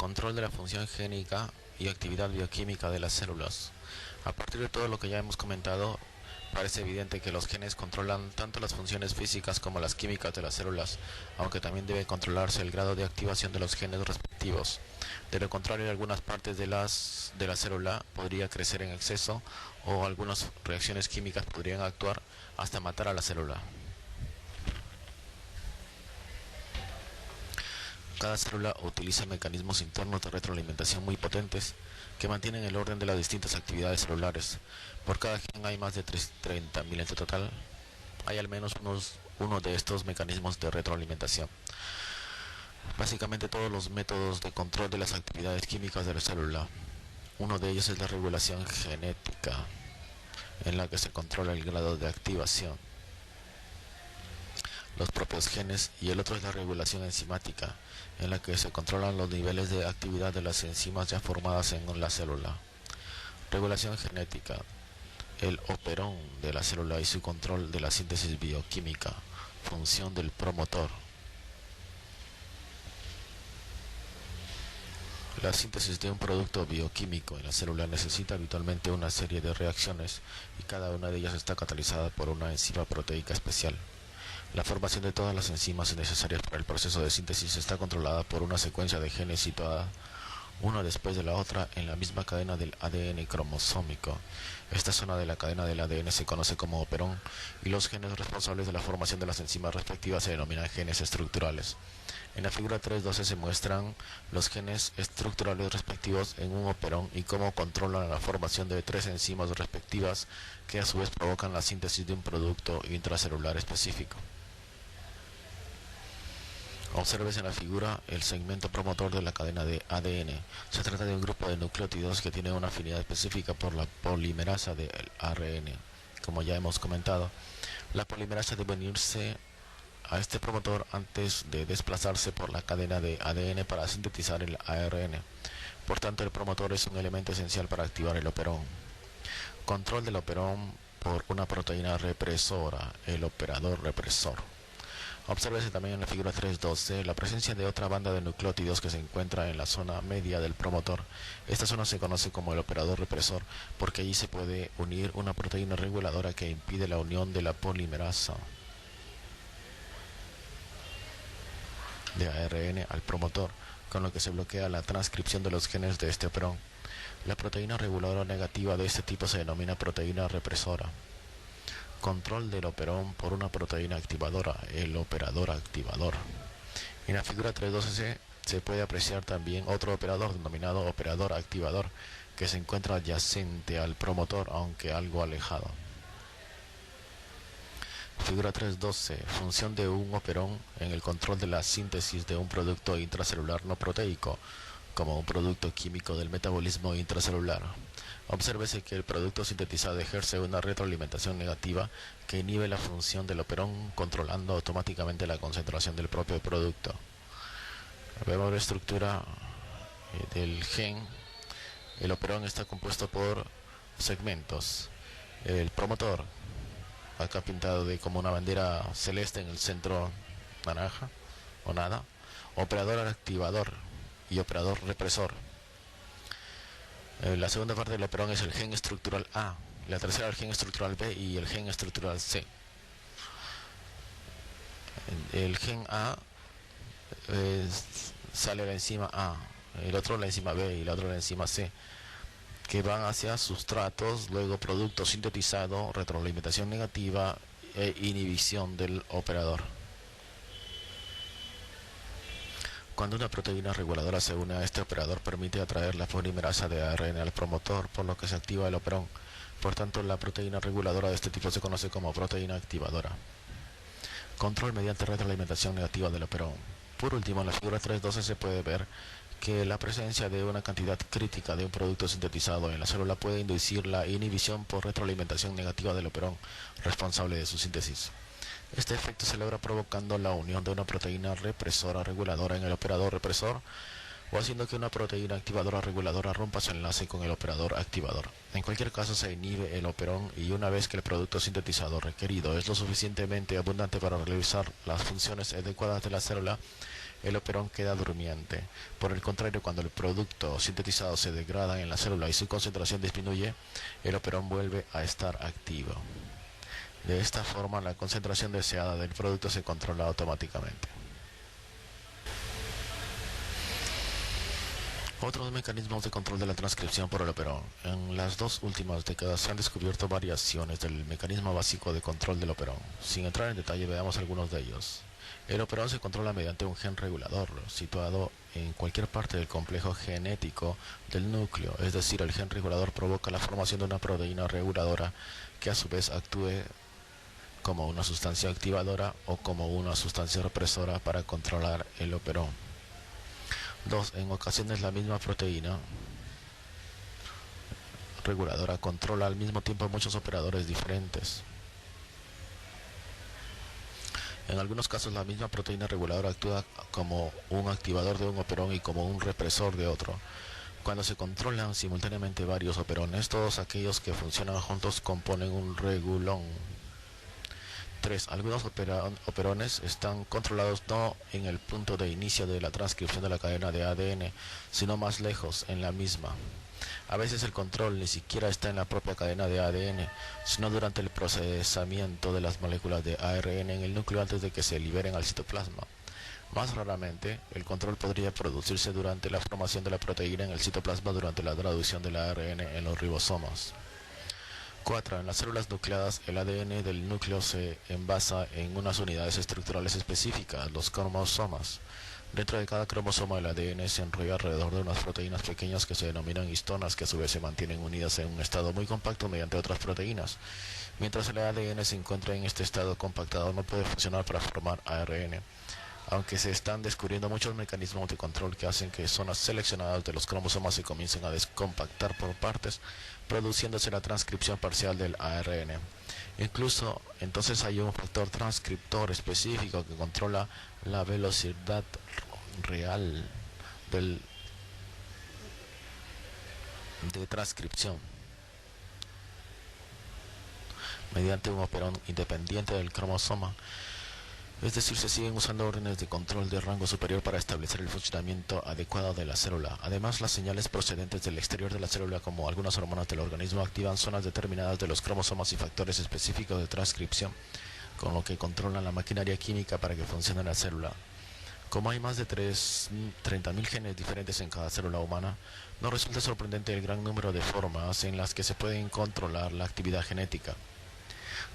Control de la función génica y actividad bioquímica de las células. A partir de todo lo que ya hemos comentado, parece evidente que los genes controlan tanto las funciones físicas como las químicas de las células, aunque también debe controlarse el grado de activación de los genes respectivos. De lo contrario, algunas partes de la célula podría crecer en exceso o algunas reacciones químicas podrían actuar hasta matar a la célula. Cada célula utiliza mecanismos internos de retroalimentación muy potentes que mantienen el orden de las distintas actividades celulares. Por cada gen hay más de 30.000 en total. Hay al menos uno de estos mecanismos de retroalimentación. Básicamente todos los métodos de control de las actividades químicas de la célula. Uno de ellos es la regulación genética, en la que se controla el grado de activación, los propios genes, y el otro es la regulación enzimática, en la que se controlan los niveles de actividad de las enzimas ya formadas en la célula. Regulación genética, el operón de la célula y su control de la síntesis bioquímica, función del promotor. La síntesis de un producto bioquímico en la célula necesita habitualmente una serie de reacciones y cada una de ellas está catalizada por una enzima proteica especial. La formación de todas las enzimas necesarias para el proceso de síntesis está controlada por una secuencia de genes situada una después de la otra en la misma cadena del ADN cromosómico. Esta zona de la cadena del ADN se conoce como operón y los genes responsables de la formación de las enzimas respectivas se denominan genes estructurales. En la figura 3.12 se muestran los genes estructurales respectivos en un operón y cómo controlan la formación de 3 enzimas respectivas que a su vez provocan la síntesis de un producto intracelular específico. Observes en la figura el segmento promotor de la cadena de ADN. Se trata de un grupo de nucleótidos que tiene una afinidad específica por la polimerasa del ARN. Como ya hemos comentado, la polimerasa debe unirse a este promotor antes de desplazarse por la cadena de ADN para sintetizar el ARN. Por tanto, el promotor es un elemento esencial para activar el operón. Control del operón por una proteína represora, el operador represor. Obsérvese también en la figura 3.12 la presencia de otra banda de nucleótidos que se encuentra en la zona media del promotor. Esta zona se conoce como el operador represor porque allí se puede unir una proteína reguladora que impide la unión de la polimerasa de ARN al promotor, con lo que se bloquea la transcripción de los genes de este operón. La proteína reguladora negativa de este tipo se denomina proteína represora. Control del operón por una proteína activadora, el operador activador. En la figura 3.12 se puede apreciar también otro operador denominado operador activador que se encuentra adyacente al promotor aunque algo alejado. Figura 3.12. Función de un operón en el control de la síntesis de un producto intracelular no proteico, como un producto químico del metabolismo intracelular. Obsérvese que el producto sintetizado ejerce una retroalimentación negativa que inhibe la función del operón, controlando automáticamente la concentración del propio producto. Vemos la estructura del gen. El operón está compuesto por segmentos. El promotor, acá pintado de como una bandera celeste en el centro naranja o nada. Operador activador y operador represor. La segunda parte del operón es el gen estructural A, la tercera el gen estructural B y el gen estructural C. El gen A sale la enzima A, el otro la enzima B y el otro la enzima C, que van hacia sustratos, luego producto sintetizado, retroalimentación negativa e inhibición del operador. Cuando una proteína reguladora se une a este operador, permite atraer la polimerasa de ARN al promotor, por lo que se activa el operón. Por tanto, la proteína reguladora de este tipo se conoce como proteína activadora. Control mediante retroalimentación negativa del operón. Por último, en la figura 3.12 se puede ver que la presencia de una cantidad crítica de un producto sintetizado en la célula puede inducir la inhibición por retroalimentación negativa del operón, responsable de su síntesis. Este efecto se logra provocando la unión de una proteína represora reguladora en el operador represor o haciendo que una proteína activadora reguladora rompa su enlace con el operador activador. En cualquier caso se inhibe el operón y una vez que el producto sintetizado requerido es lo suficientemente abundante para realizar las funciones adecuadas de la célula, el operón queda durmiente. Por el contrario, cuando el producto sintetizado se degrada en la célula y su concentración disminuye, el operón vuelve a estar activo. De esta forma, la concentración deseada del producto se controla automáticamente. Otros mecanismos de control de la transcripción por el operón. En las 2 últimas décadas se han descubierto variaciones del mecanismo básico de control del operón. Sin entrar en detalle, veamos algunos de ellos. El operón se controla mediante un gen regulador, situado en cualquier parte del complejo genético del núcleo, es decir, el gen regulador provoca la formación de una proteína reguladora que a su vez actúe como una sustancia activadora o como una sustancia represora para controlar el operón. 2. En ocasiones la misma proteína reguladora controla al mismo tiempo muchos operadores diferentes. En algunos casos la misma proteína reguladora actúa como un activador de un operón y como un represor de otro. Cuando se controlan simultáneamente varios operones, todos aquellos que funcionan juntos componen un regulón. 3. Algunos operones están controlados no en el punto de inicio de la transcripción de la cadena de ADN, sino más lejos, en la misma. A veces el control ni siquiera está en la propia cadena de ADN, sino durante el procesamiento de las moléculas de ARN en el núcleo antes de que se liberen al citoplasma. Más raramente, el control podría producirse durante la formación de la proteína en el citoplasma durante la traducción del ARN en los ribosomas. 4. En las células nucleadas, el ADN del núcleo se envasa en unas unidades estructurales específicas, los cromosomas. Dentro de cada cromosoma, el ADN se enrolla alrededor de unas proteínas pequeñas que se denominan histonas, que a su vez se mantienen unidas en un estado muy compacto mediante otras proteínas. Mientras el ADN se encuentra en este estado compactado, no puede funcionar para formar ARN. Aunque se están descubriendo muchos mecanismos de control que hacen que zonas seleccionadas de los cromosomas se comiencen a descompactar por partes, produciéndose la transcripción parcial del ARN. Incluso entonces hay un factor transcriptor específico que controla la velocidad real de transcripción mediante un operón independiente del cromosoma. Es decir, se siguen usando órdenes de control de rango superior para establecer el funcionamiento adecuado de la célula. Además, las señales procedentes del exterior de la célula, como algunas hormonas del organismo, activan zonas determinadas de los cromosomas y factores específicos de transcripción, con lo que controlan la maquinaria química para que funcione la célula. Como hay más de 30.000 genes diferentes en cada célula humana, no resulta sorprendente el gran número de formas en las que se pueden controlar la actividad genética.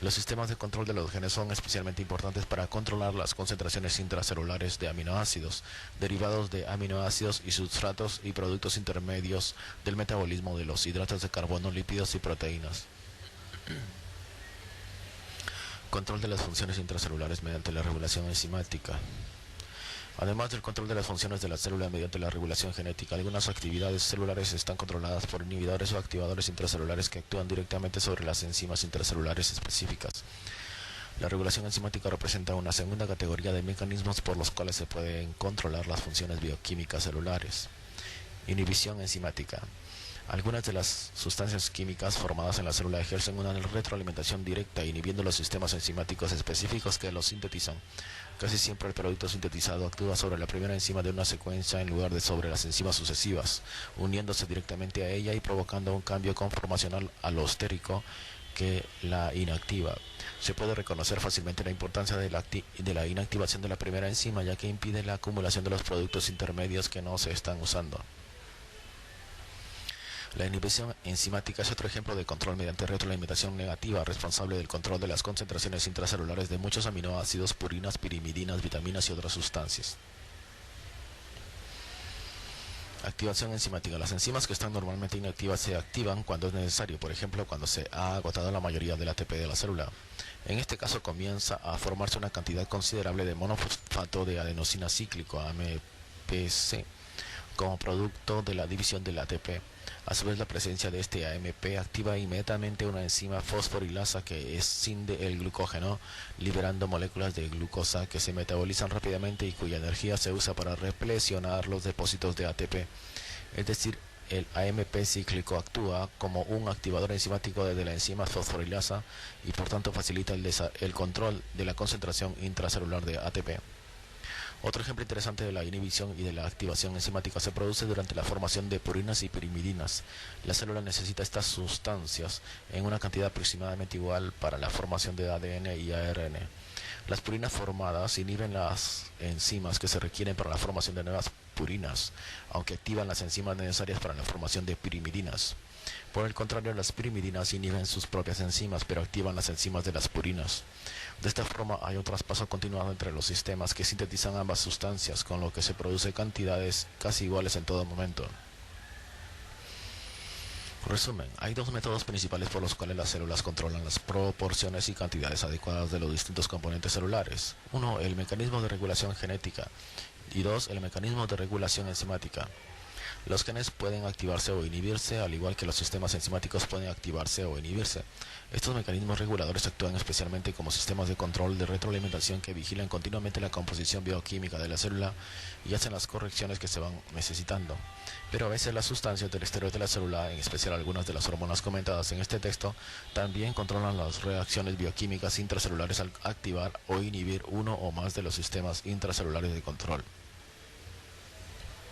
Los sistemas de control de los genes son especialmente importantes para controlar las concentraciones intracelulares de aminoácidos, derivados de aminoácidos y sustratos y productos intermedios del metabolismo de los hidratos de carbono, lípidos y proteínas. Control de las funciones intracelulares mediante la regulación enzimática. Además del control de las funciones de la célula mediante la regulación genética, algunas actividades celulares están controladas por inhibidores o activadores intracelulares que actúan directamente sobre las enzimas intracelulares específicas. La regulación enzimática representa una segunda categoría de mecanismos por los cuales se pueden controlar las funciones bioquímicas celulares. Inhibición enzimática. Algunas de las sustancias químicas formadas en la célula ejercen una retroalimentación directa, inhibiendo los sistemas enzimáticos específicos que los sintetizan. Casi siempre el producto sintetizado actúa sobre la primera enzima de una secuencia en lugar de sobre las enzimas sucesivas, uniéndose directamente a ella y provocando un cambio conformacional alostérico que la inactiva. Se puede reconocer fácilmente la importancia de la inactivación de la primera enzima, ya que impide la acumulación de los productos intermedios que no se están usando. La inhibición enzimática es otro ejemplo de control mediante retroalimentación negativa, responsable del control de las concentraciones intracelulares de muchos aminoácidos, purinas, pirimidinas, vitaminas y otras sustancias. Activación enzimática. Las enzimas que están normalmente inactivas se activan cuando es necesario, por ejemplo, cuando se ha agotado la mayoría del ATP de la célula. En este caso comienza a formarse una cantidad considerable de monofosfato de adenosina cíclico, AMPC, como producto de la división del ATP. A su vez, la presencia de este AMP activa inmediatamente una enzima fosforilasa que escinde el glucógeno, liberando moléculas de glucosa que se metabolizan rápidamente y cuya energía se usa para replecionar los depósitos de ATP. Es decir, el AMP cíclico actúa como un activador enzimático de la enzima fosforilasa y por tanto facilita el control de la concentración intracelular de ATP. Otro ejemplo interesante de la inhibición y de la activación enzimática se produce durante la formación de purinas y pirimidinas. La célula necesita estas sustancias en una cantidad aproximadamente igual para la formación de ADN y ARN. Las purinas formadas inhiben las enzimas que se requieren para la formación de nuevas purinas, aunque activan las enzimas necesarias para la formación de pirimidinas. Por el contrario, las pirimidinas inhiben sus propias enzimas, pero activan las enzimas de las purinas. De esta forma, hay un traspaso continuado entre los sistemas que sintetizan ambas sustancias, con lo que se produce cantidades casi iguales en todo momento. Resumen, hay dos métodos principales por los cuales las células controlan las proporciones y cantidades adecuadas de los distintos componentes celulares. Uno, el mecanismo de regulación genética, y dos, el mecanismo de regulación enzimática. Los genes pueden activarse o inhibirse, al igual que los sistemas enzimáticos pueden activarse o inhibirse. Estos mecanismos reguladores actúan especialmente como sistemas de control de retroalimentación que vigilan continuamente la composición bioquímica de la célula y hacen las correcciones que se van necesitando. Pero a veces las sustancias del exterior de la célula, en especial algunas de las hormonas comentadas en este texto, también controlan las reacciones bioquímicas intracelulares al activar o inhibir uno o más de los sistemas intracelulares de control.